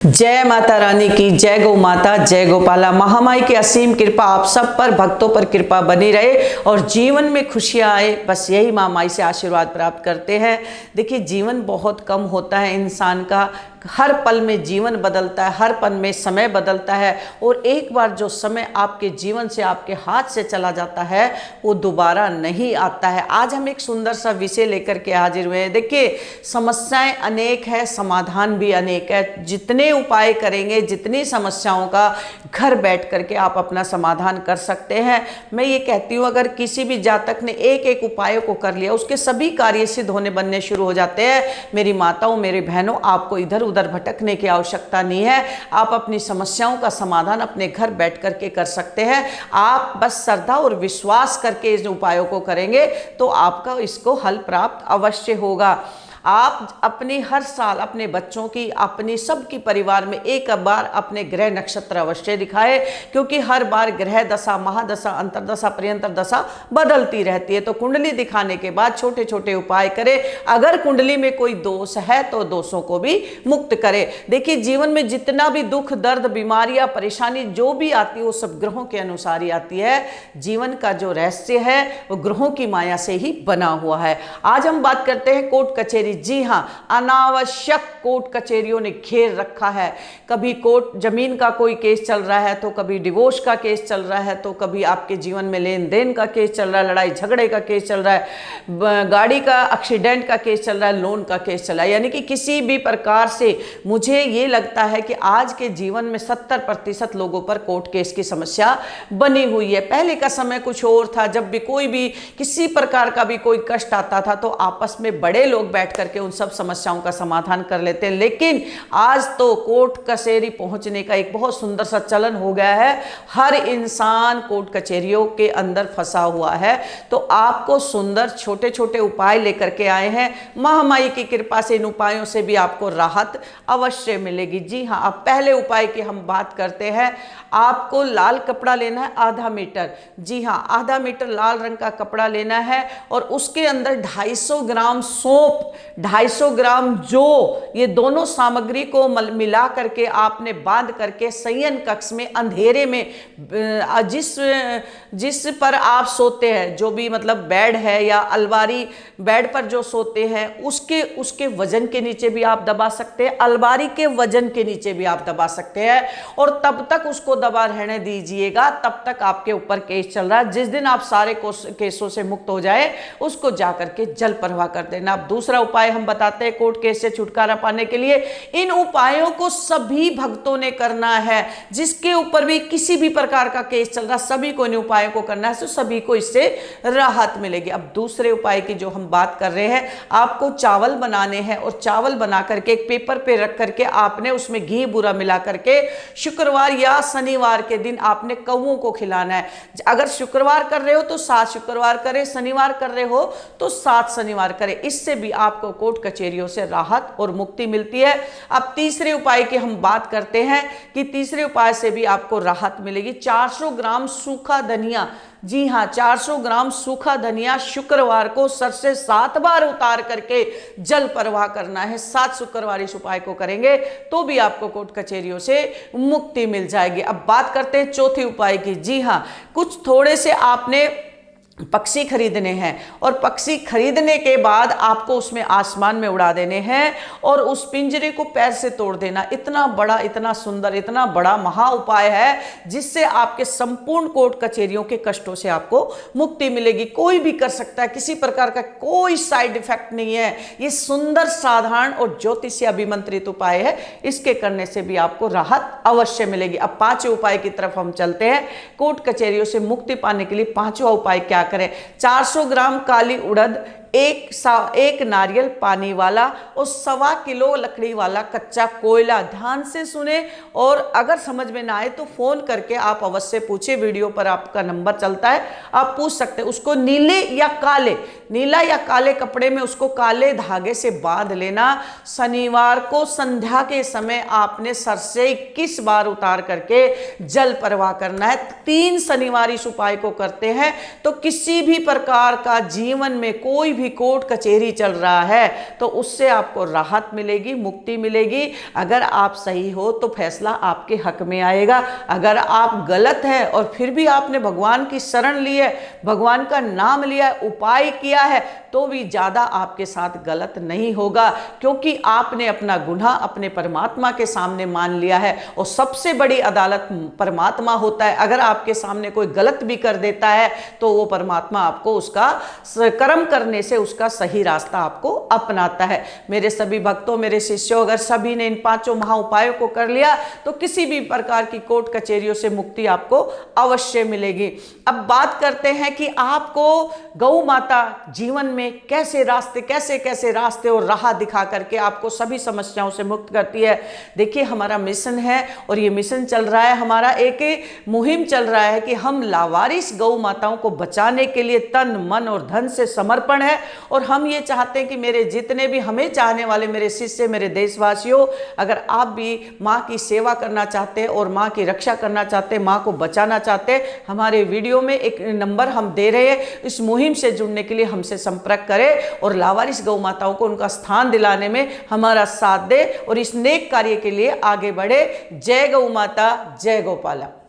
जय माता रानी की जय गौ माता जय गोपाला। महामाई की असीम कृपा आप सब पर, भक्तों पर कृपा बनी रहे और जीवन में खुशियां आए, बस यही माँ माई से आशीर्वाद प्राप्त करते हैं। देखिए, जीवन बहुत कम होता है इंसान का, हर पल में जीवन बदलता है, हर पल में समय बदलता है और एक बार जो समय आपके जीवन से, आपके हाथ से चला जाता है वो दोबारा नहीं आता है। आज हम एक सुंदर सा विषय लेकर के हाजिर हुए हैं। देखिए, समस्याएं अनेक है, समाधान भी अनेक है। जितने उपाय करेंगे, जितनी समस्याओं का घर बैठ करके आप अपना समाधान कर सकते हैं। मैं ये कहती हूँ, अगर किसी भी जातक ने एक एक उपायों को कर लिया, उसके सभी कार्य सिद्ध होने बनने शुरू हो जाते हैं। मेरी माताओं, मेरी बहनों, आपको इधर उधर भटकने की आवश्यकता नहीं है। आप अपनी समस्याओं का समाधान अपने घर बैठ करके कर सकते हैं। आप बस श्रद्धा और विश्वास करके इस उपायों को करेंगे तो आपका इसको हल प्राप्त अवश्य होगा। आप अपनी हर साल अपने बच्चों की, अपनी सबकी परिवार में एक बार अपने ग्रह नक्षत्र अवश्य दिखाए, क्योंकि हर बार ग्रह दशा, महादशा, अंतरदशा, पर्यंतर दशा बदलती रहती है। तो कुंडली दिखाने के बाद छोटे छोटे उपाय करें। अगर कुंडली में कोई दोष है तो दोषों को भी मुक्त करें। देखिए, जीवन में जितना भी दुख, दर्द, बीमारियां, परेशानी जो भी आती है वो सब ग्रहों के अनुसार ही आती है। जीवन का जो रहस्य है वो ग्रहों की माया से ही बना हुआ है। आज हम बात करते हैं कोर्ट कचहरी। जी हाँ, अनावश्यक कोर्ट कचहरियों ने घेर रखा है। कभी कोर्ट जमीन का कोई केस चल रहा है, तो कभी डिवोर्स का केस चल रहा है, तो कभी आपके जीवन में लेन देन का केस चल रहा है, लड़ाई झगड़े का केस चल रहा है, गाड़ी का एक्सीडेंट का केस चल रहा है, लोन का केस चल रहा है। यानी कि किसी भी प्रकार से मुझे ये लगता है कि आज के जीवन में 70% लोगों पर कोर्ट केस की समस्या बनी हुई है। पहले का समय कुछ और था, जब भी कोई भी किसी प्रकार का भी कोई कष्ट आता था तो आपस में बड़े लोग बैठ करके उन सब समस्याओं का समाधान कर लेते हैं। लेकिन आज तो कोर्ट कचहरी पहुंचने का एक बहुत सुंदर सा चलन हो गया है। हर इंसान कोर्ट कचहरियों के अंदर फंसा हुआ है। तो आपको सुंदर छोटे छोटे उपाय लेकर के आए हैं। महामाई की कृपा से इन उपायों से भी आपको राहत अवश्य मिलेगी। जी हाँ, अब पहले उपाय की हम बात करते हैं। आपको लाल कपड़ा लेना है, आधा मीटर। जी हाँ, आधा मीटर लाल रंग का कपड़ा लेना है और उसके अंदर 250 ग्राम सौंफ, 250 ग्राम जौ, ये दोनों सामग्री को मिला करके आपने बांध करके शयन कक्ष में अंधेरे में, जिस पर आप सोते हैं, जो भी मतलब बेड है या अलमारी, बेड पर जो सोते हैं उसके वजन के नीचे भी आप दबा सकते हैं, अलमारी के वजन के नीचे भी आप दबा सकते हैं और तब तक उसको दबा रहने दीजिएगा, तब तक आपके ऊपर केस चल रहा है। जिस दिन आप सारे केसों से मुक्त हो जाए उसको जाकर के जल प्रवाह कर देना। अब दूसरा उपाय हम बताते हैं कोर्ट केस से छुटकारा पाने के लिए। इन उपायों को सभी भक्तों ने करना है। जिसके ऊपर भी किसी भी प्रकार का केस चल रहा, सभी को इन उपायों को करना है, तो सभी को इससे राहत मिलेगी। अब दूसरे उपाय की जो हम बात कर रहे हैं, आपको चावल बनाने हैं और चावल बना करके एक पेपर पे रख करके आपने उसमें घी बुरा मिला करके शुक्रवार या शनिवार के दिन आपने कौओं को खिलाना है। अगर शुक्रवार कर रहे हो तो 7 शुक्रवार करें, शनिवार कर रहे हो तो 7 शनिवार करें। इससे भी आपको कोर्ट कचहरियों से राहत और मुक्ति मिलती है। अब तीसरे उपाय की हम बात करते हैं कि तीसरे उपाय से भी आपको राहत मिलेगी। 400 ग्राम सूखा धनिया, जी हाँ, 400 ग्राम सूखा धनिया शुक्रवार को सर से 7 बार उतार करके जल प्रवाह करना है। 7 शुक्रवार इस उपाय को करेंगे तो भी आपको कोर्ट कचहरियों से मुक्ति मिल जाएगी। अब बात करते हैं चौथे उपाय की। जी हाँ, कुछ थोड़े से आपने पक्षी खरीदने हैं और पक्षी खरीदने के बाद आपको उसमें आसमान में उड़ा देने हैं और उस पिंजरे को पैर से तोड़ देना। इतना बड़ा, इतना सुंदर, इतना बड़ा महा उपाय है जिससे आपके संपूर्ण कोर्ट कचहरियों के कष्टों से आपको मुक्ति मिलेगी। कोई भी कर सकता है, किसी प्रकार का कोई साइड इफेक्ट नहीं है। ये सुंदर, साधारण और ज्योतिषीय अभिमंत्रित उपाय है। इसके करने से भी आपको राहत अवश्य मिलेगी। अब पांचवें उपाय की तरफ हम चलते हैं। कोर्ट कचहरियों से मुक्ति पाने के लिए पांचवा उपाय क्या करें? 400 ग्राम काली उड़द, एक नारियल पानी वाला और 1.25 किलो लकड़ी वाला कच्चा कोयला। ध्यान से सुने और अगर समझ में ना आए तो फोन करके आप अवश्य पूछे। वीडियो पर आपका नंबर चलता है, आप पूछ सकते हैं। उसको नीला या काले कपड़े में उसको काले धागे से बांध लेना। शनिवार को संध्या के समय आपने सर से 21 बार उतार करके जल प्रवाह करना है। 3 शनिवार इस उपाय को करते हैं तो किसी भी प्रकार का जीवन में कोई भी कोर्ट कचहरी चल रहा है तो उससे आपको राहत मिलेगी, मुक्ति मिलेगी। अगर आप सही हो तो फैसला आपके हक में आएगा। अगर आप गलत हैं और फिर भी आपने भगवान की शरण ली है, भगवान का नाम लिया है, उपाय किया है, तो भी ज़्यादा आपके साथ गलत नहीं होगा, क्योंकि आपने अपना गुनाह अपने परमात्मा के सामने मान लिया है। और सबसे बड़ी अदालत परमात्मा होता है। अगर आपके सामने कोई गलत भी कर देता है तो वो परमात्मा आपको उसका कर्म करने से उसका सही रास्ता आपको अपनाता है। मेरे सभी भक्तों, मेरे शिष्यों, अगर सभी ने इन 5 महा उपायों को कर लिया तो किसी भी प्रकार की कोर्ट कचहरियों से मुक्ति आपको अवश्य मिलेगी। अब बात करते हैं कि आपको गौ माता जीवन में कैसे कैसे रास्ते और राह दिखा करके आपको सभी समस्याओं से मुक्त करती है। देखिए, हमारा मिशन है और ये मिशन चल रहा है, हमारा एक मुहिम चल रहा है कि हम लावारिस गौ माताओं को बचाने के लिए तन मन और धन से समर्पण है। और हम ये चाहते हैं कि मेरे जितने भी हमें चाहने वाले मेरे शिष्य, मेरे देशवासियों, अगर आप भी माँ की सेवा करना चाहते हैं और माँ की रक्षा करना चाहते हैं, माँ को बचाना चाहते हैं, हमारे वीडियो में एक नंबर हम दे रहे हैं। इस मुहिम से जुड़ने के लिए हमसे संपर्क करें और लावारिस गौ माताओं को उनका स्थान दिलाने में हमारा साथ दे और इस नेक कार्य के लिए आगे बढ़े। जय गौ माता, जय गौपाला।